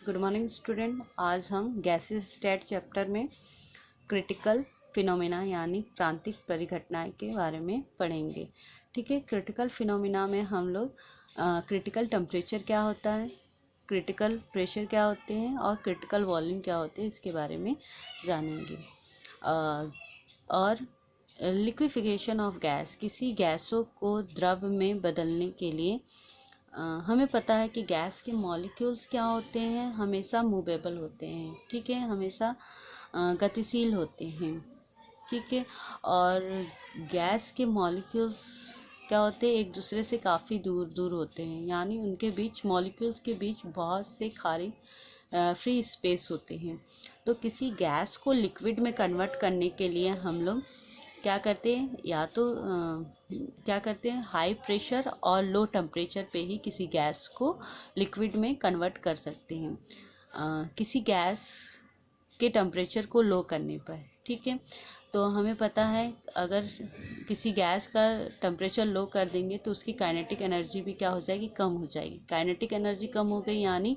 Good morning student. आज हम gases state chapter में क्रिटिकल फिनोमिना यानी क्रांतिक परिघटनाएं के बारे में पढ़ेंगे। ठीक है, क्रिटिकल फिनोमिना में हम लोग क्रिटिकल टेम्परेचर क्या होता है, क्रिटिकल प्रेशर क्या होते हैं और क्रिटिकल वॉल्यूम क्या होते हैं इसके बारे में जानेंगे। और लिक्विफिकेशन ऑफ गैस, किसी गैसों को द्रव में बदलने के लिए हमें पता है कि गैस के मॉलिक्यूल्स क्या होते हैं, हमेशा मूवेबल होते हैं। ठीक है, हमेशा गतिशील होते हैं। ठीक है, और गैस के मॉलिक्यूल्स क्या होते हैं, एक दूसरे से काफ़ी दूर दूर होते हैं, यानी उनके बीच मॉलिक्यूल्स के बीच बहुत से खाली फ्री स्पेस होते हैं। तो किसी गैस को लिक्विड में कन्वर्ट करने के लिए हम लोग क्या करते हैं, या तो क्या करते हैं, हाई प्रेशर और लो टेम्परेचर पे ही किसी गैस को लिक्विड में कन्वर्ट कर सकते हैं, किसी गैस के टेम्परेचर को लो करने पर। ठीक है, तो हमें पता है अगर किसी गैस का टेम्परेचर लो कर देंगे तो उसकी काइनेटिक एनर्जी भी क्या हो जाएगी, कम हो जाएगी। काइनेटिक एनर्जी कम हो गई यानी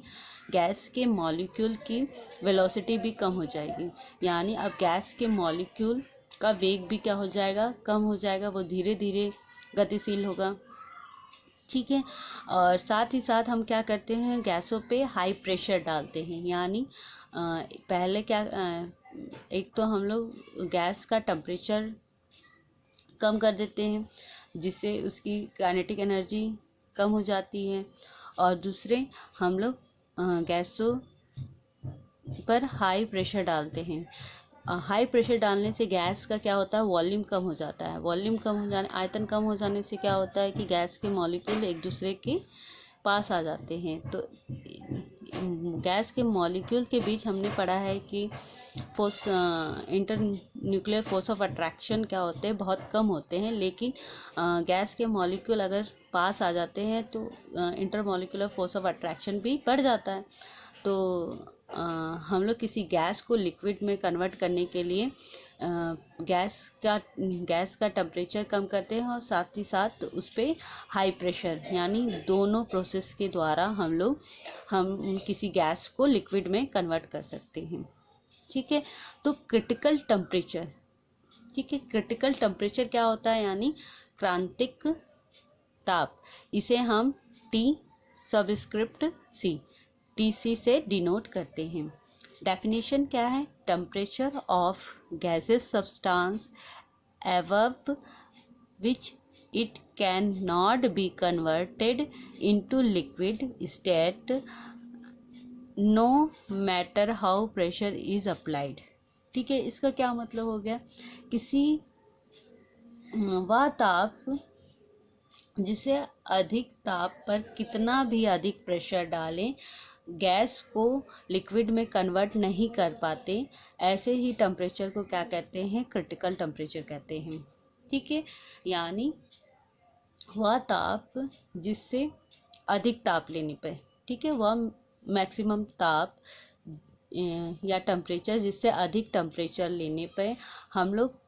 गैस के मॉलिक्यूल की वेलोसिटी भी कम हो जाएगी, यानी अब गैस के मॉलिक्यूल का वेग भी क्या हो जाएगा, कम हो जाएगा, वो धीरे धीरे गतिशील होगा। ठीक है, और साथ ही साथ हम क्या करते हैं, गैसों पे हाई प्रेशर डालते हैं, यानी पहले क्या एक तो हम लोग गैस का टेम्परेचर कम कर देते हैं जिससे उसकी काइनेटिक एनर्जी कम हो जाती है, और दूसरे हम लोग गैसों पर हाई प्रेशर डालते हैं। हाई प्रेशर डालने से गैस का क्या होता है, वॉल्यूम कम हो जाता है। वॉल्यूम कम हो जाने, आयतन कम हो जाने से क्या होता है कि गैस के मॉलिक्यूल एक दूसरे के पास आ जाते हैं। तो गैस के मॉलिक्यूल के बीच हमने पढ़ा है कि force, inter nuclear force of attraction क्या होते हैं, बहुत कम होते हैं, लेकिन गैस के मॉलिक्यूल अगर पास आ जाते हैं तो inter molecular force of attraction भी बढ़ जाता है। तो हम लोग किसी गैस को लिक्विड में कन्वर्ट करने के लिए गैस का टेम्परेचर कम करते हैं और साथ ही साथ उस पर हाई प्रेशर, यानी दोनों प्रोसेस के द्वारा हम किसी गैस को लिक्विड में कन्वर्ट कर सकते हैं। ठीक है, तो क्रिटिकल टेम्परेचर, ठीक है, क्रिटिकल टेम्परेचर क्या होता है, यानी क्रांतिक ताप। इसे हम T सबस्क्रिप्ट C, TC से डिनोट करते हैं। डेफिनेशन क्या है, temperature of gases substance above which it cannot be converted into liquid state no matter how pressure is applied। ठीक है, इसका क्या मतलब हो गया, किसी वह ताप जिसे अधिक ताप पर कितना भी अधिक प्रेशर डालें गैस को लिक्विड में कन्वर्ट नहीं कर पाते, ऐसे ही टेम्परेचर को क्या कहते हैं, क्रिटिकल टेम्परेचर कहते हैं। ठीक है, यानी वह ताप जिससे अधिक ताप लेने पर, ठीक है, वह मैक्सिमम ताप या टेम्परेचर जिससे अधिक टेम्परेचर लेने पर हम लोग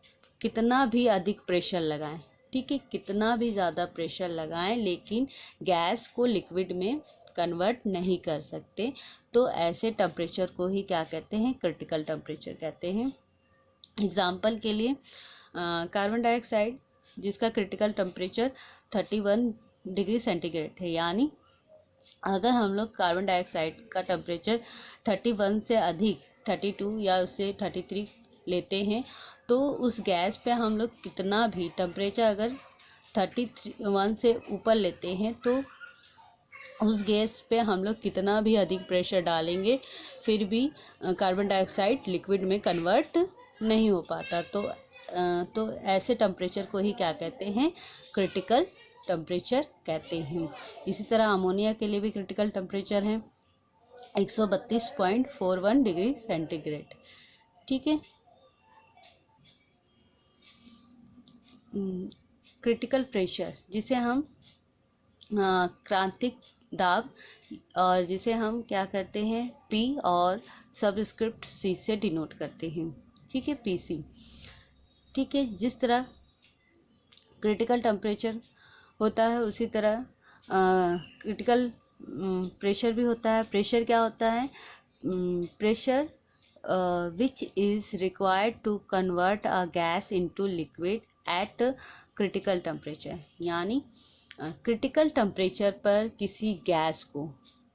कितना भी अधिक प्रेशर लगाएं, ठीक है, कितना भी ज़्यादा प्रेशर लगाएं, लेकिन गैस को लिक्विड में कन्वर्ट नहीं कर सकते, तो ऐसे टेम्परेचर को ही क्या कहते हैं, क्रिटिकल टेम्परेचर कहते हैं। एग्जाम्पल के लिए कार्बन डाइऑक्साइड जिसका क्रिटिकल टेम्परेचर 31 डिग्री सेंटीग्रेड है, यानी अगर हम लोग कार्बन डाइऑक्साइड का टेम्परेचर 31 से अधिक 32 या उससे 33 लेते हैं तो उस गैस पे हम लोग कितना भी टेम्परेचर अगर 31 से ऊपर लेते हैं तो उस गैस पे हम लोग कितना भी अधिक प्रेशर डालेंगे फिर भी कार्बन डाइऑक्साइड लिक्विड में कन्वर्ट नहीं हो पाता। तो ऐसे टेम्परेचर को ही क्या कहते हैं, क्रिटिकल टेम्परेचर कहते हैं। इसी तरह अमोनिया के लिए भी क्रिटिकल टेम्परेचर है 132.41 डिग्री सेंटीग्रेड। ठीक है, क्रिटिकल प्रेशर जिसे हम क्रांतिक दाब और जिसे हम क्या करते हैं, P और सबस्क्रिप्ट C से डिनोट करते हैं। ठीक है, PC। ठीक है, जिस तरह क्रिटिकल टेम्परेचर होता है उसी तरह क्रिटिकल प्रेशर भी होता है। प्रेशर क्या होता है? Pressure which is required to convert a gas into liquid at critical temperature, यानी क्रिटिकल टेम्परेचर पर किसी गैस को,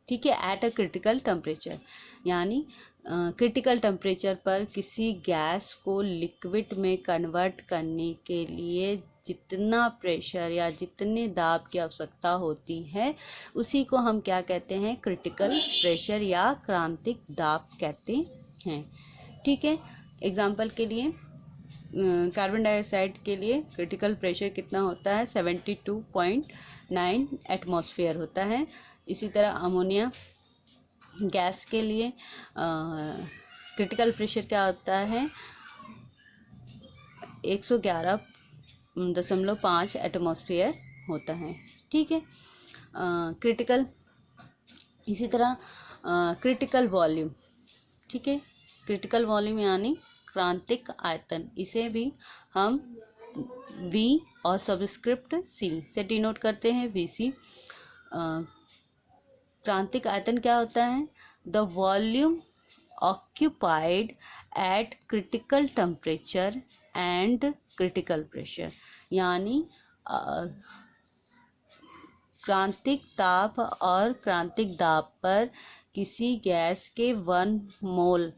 ठीक है, एट अ क्रिटिकल टेम्परेचर, यानी क्रिटिकल टेम्परेचर पर किसी गैस को लिक्विड में कन्वर्ट करने के लिए जितना प्रेशर या जितने दाब की आवश्यकता होती है उसी को हम क्या कहते हैं? क्रिटिकल प्रेशर या क्रांतिक दाब कहते हैं। ठीक है, एग्जाम्पल के लिए कार्बन डाइऑक्साइड के लिए क्रिटिकल प्रेशर कितना होता है? 72.9 एटमॉस्फेयर होता है। इसी तरह अमोनिया गैस के लिए क्रिटिकल प्रेशर क्या होता है? 111.5 एटमॉस्फेयर होता है। ठीक है, क्रिटिकल, इसी तरह क्रिटिकल वॉल्यूम, ठीक है, क्रिटिकल वॉल्यूम यानी क्रांतिक आयतन, इसे भी हम V और सबस्क्रिप्ट C से डिनोट करते हैं, VC। क्रांतिक आयतन क्या होता है? The volume occupied eight critical temperature and critical pressure, यानी क्रांतिक ताप और क्रांतिक दाब पर किसी गैस के 1 मोल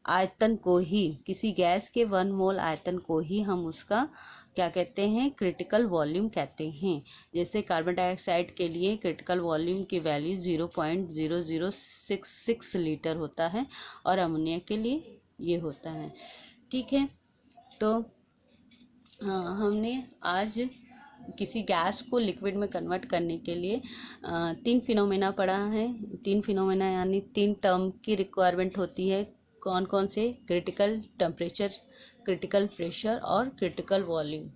आयतन को ही, किसी गैस के 1 मोल आयतन को ही हम उसका क्या कहते हैं? क्रिटिकल वॉल्यूम कहते हैं। जैसे कार्बन डाइऑक्साइड के लिए क्रिटिकल वॉल्यूम की वैल्यू 0.0066 लीटर होता है और अमोनिया के लिए ये होता है। ठीक है, तो हमने आज किसी गैस को लिक्विड में कन्वर्ट करने के लिए 3 फिनोमेना पढ़ा है। 3 फिनोमेना यानी 3 टर्म की रिक्वायरमेंट होती है। कौन कौन से? क्रिटिकल टेम्परेचर, क्रिटिकल प्रेशर और क्रिटिकल वॉल्यूम।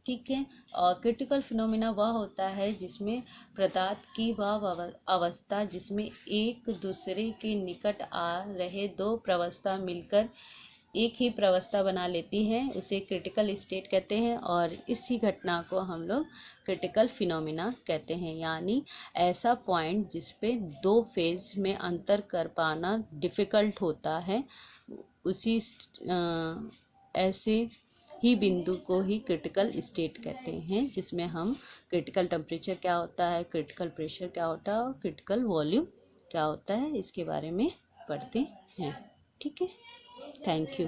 ठीक है, और क्रिटिकल फिनोमेना वह होता है जिसमें पदार्थ की वह अवस्था जिसमें एक दूसरे के निकट आ रहे 2 प्रवस्था मिलकर एक ही प्रवस्था बना लेती है, उसे क्रिटिकल स्टेट कहते हैं और इसी घटना को हम लोग क्रिटिकल फिनोमेना कहते हैं। यानी ऐसा पॉइंट जिस पे 2 फेज में अंतर कर पाना डिफ़िकल्ट होता है, उसी ऐसे ही बिंदु को ही क्रिटिकल स्टेट कहते हैं, जिसमें हम क्रिटिकल टेम्परेचर क्या होता है, क्रिटिकल प्रेशर क्या होता है और क्रिटिकल वॉल्यूम क्या होता है, इसके बारे में पढ़ते हैं। ठीक है, थैंक यू।